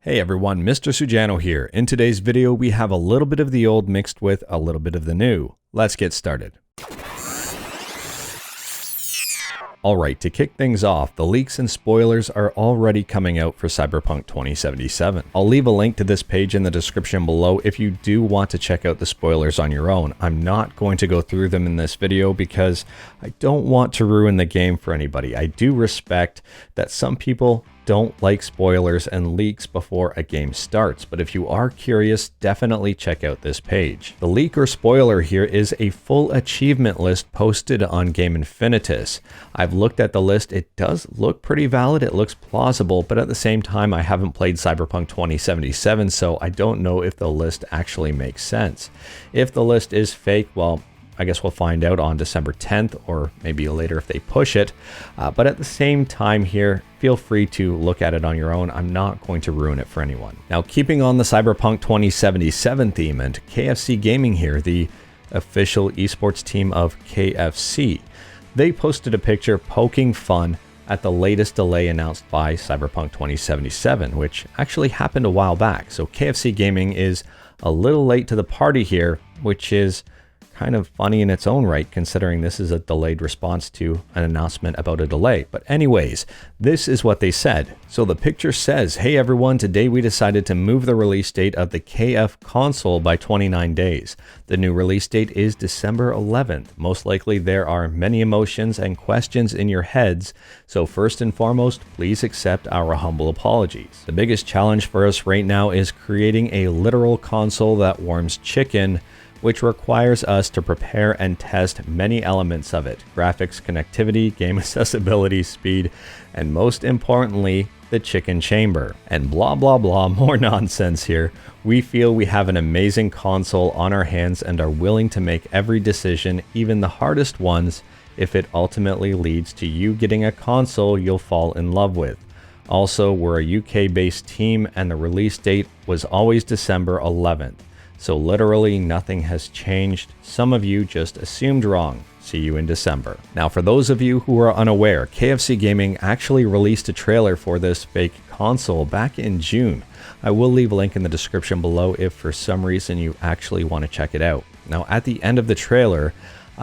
Hey everyone, Mr. Sujano here. In today's video, we have a little bit of the old mixed with a little bit of the new. Let's get started. Alright, to kick things off, the leaks and spoilers are already coming out for Cyberpunk 2077. I'll leave a link to this page in the description below if you do want to check out the spoilers on your own. I'm not going to go through them in this video because I don't want to ruin the game for anybody. I do respect that some people don't like spoilers and leaks before a game starts, but if you are curious, definitely check out this page. The leak or spoiler here is a full achievement list posted on Game Infinitus. I've looked at the list. It does look pretty valid. It looks plausible, but at the same time, I haven't played Cyberpunk 2077, so I don't know if the list actually makes sense. If the list is fake, well, I guess we'll find out on December 10th or maybe later if they push it. But at the same time here, feel free to look at it on your own. I'm not going to ruin it for anyone. Now, keeping on the Cyberpunk 2077 theme, and KFCgaming here, the official esports team of KFC, they posted a picture poking fun at the latest delay announced by Cyberpunk 2077, which actually happened a while back. So KFCgaming is a little late to the party here, which is kind of funny in its own right, considering this is a delayed response to an announcement about a delay. But anyways, this is what they said. So the picture says, "Hey everyone, today we decided to move the release date of the KF console by 29 days. The new release date is December 11th. Most likely there are many emotions and questions in your heads, so first and foremost, please accept our humble apologies. The biggest challenge for us right now is creating a literal console that warms chicken, which requires us to prepare and test many elements of it: graphics, connectivity, game accessibility, speed, and most importantly, the chicken chamber." And blah blah blah, more nonsense here. "We feel we have an amazing console on our hands and are willing to make every decision, even the hardest ones, if it ultimately leads to you getting a console you'll fall in love with. Also, we're a UK-based team and the release date was always December 11th. So literally nothing has changed. Some of you just assumed wrong. See you in December." Now, for those of you who are unaware, KFCgaming actually released a trailer for this fake console back in June. I will leave a link in the description below if for some reason you actually want to check it out. Now, at the end of the trailer,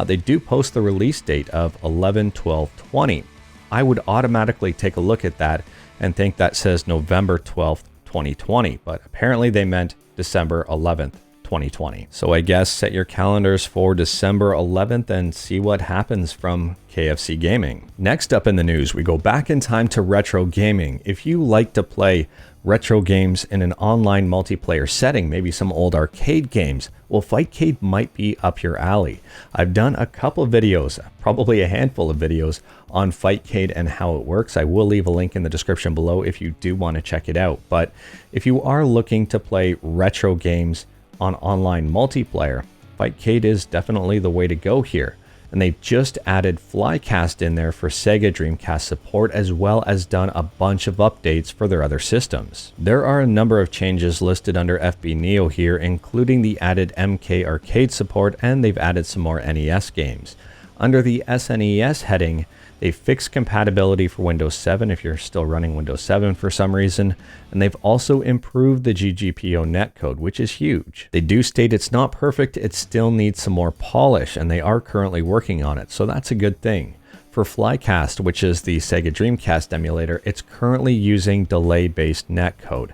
they do post the release date of 11/12/20. I would automatically take a look at that and think that says November 12th, 2020, but apparently they meant December 11th, 2020. So I guess set your calendars for December 11th and see what happens from KFCgaming. Next up in the news, we go back in time to retro gaming. If you like to play retro games in an online multiplayer setting, maybe some old arcade games, well, Fightcade might be up your alley. I've done a couple of videos, probably a handful of videos, on Fightcade and how it works. I will leave a link in the description below if you do want to check it out. But if you are looking to play retro games on online multiplayer, Fightcade is definitely the way to go here. And they've just added Flycast in there for Sega Dreamcast support, as well as done a bunch of updates for their other systems. There are a number of changes listed under FB Neo here, including the added MK Arcade support, and they've added some more NES games. Under the SNES heading, they fixed compatibility for Windows 7 if you're still running Windows 7 for some reason, and they've also improved the GGPO netcode, which is huge. They do state it's not perfect, it still needs some more polish, and they are currently working on it, so that's a good thing. For Flycast, which is the Sega Dreamcast emulator, it's currently using delay-based netcode.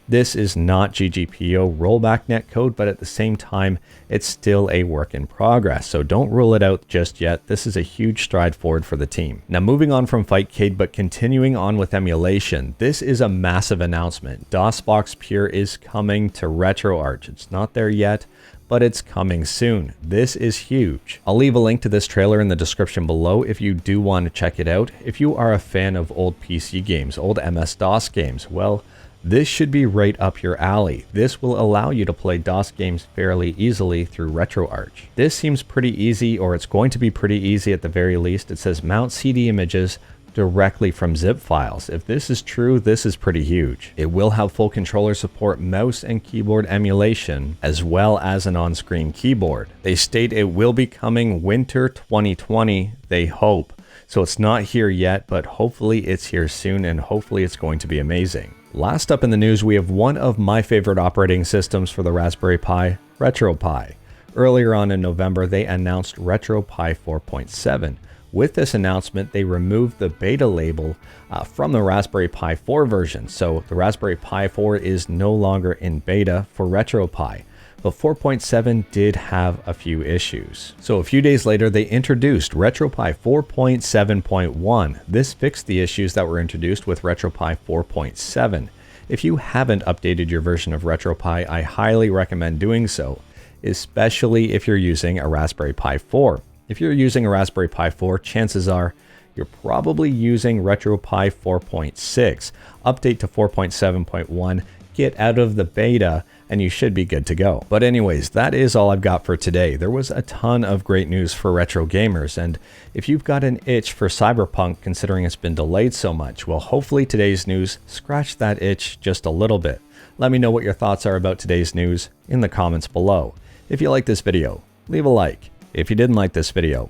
This is not GGPO rollback netcode, but at the same time, it's still a work in progress, so don't rule it out just yet. This is a huge stride forward for the team. Now, moving on from Fightcade, but continuing on with emulation, this is a massive announcement. DOSbox Pure is coming to RetroArch. It's not there yet, but it's coming soon. This is huge. I'll leave a link to this trailer in the description below if you do want to check it out. If you are a fan of old PC games, old MS-DOS games, well, this should be right up your alley. This will allow you to play DOS games fairly easily through RetroArch. This seems pretty easy, or it's going to be pretty easy at the very least. It says mount CD images directly from zip files. If this is true, this is pretty huge. It will have full controller support, mouse and keyboard emulation, as well as an on-screen keyboard. They state it will be coming winter 2020, they hope. So it's not here yet, but hopefully it's here soon, and hopefully it's going to be amazing. Last up in the news, we have one of my favorite operating systems for the Raspberry Pi, RetroPie. Earlier on in November, they announced RetroPie 4.7. With this announcement, they removed the beta label from the Raspberry Pi 4 version, so the Raspberry Pi 4 is no longer in beta for RetroPie. But 4.7 did have a few issues. So a few days later, they introduced RetroPie 4.7.1. This fixed the issues that were introduced with RetroPie 4.7. If you haven't updated your version of RetroPie, I highly recommend doing so, especially if you're using a Raspberry Pi 4. If you're using a Raspberry Pi 4, chances are you're probably using RetroPie 4.6. Update to 4.7.1, get out of the beta, and you should be good to go. But anyways, that is all I've got for today. There was a ton of great news for retro gamers, and if you've got an itch for Cyberpunk, considering it's been delayed so much, well, hopefully today's news scratched that itch just a little bit. Let me know what your thoughts are about today's news in the comments below. If you like this video, leave a like. If you didn't like this video,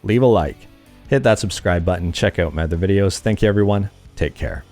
leave a like. Hit that subscribe button, check out my other videos. Thank you everyone, take care.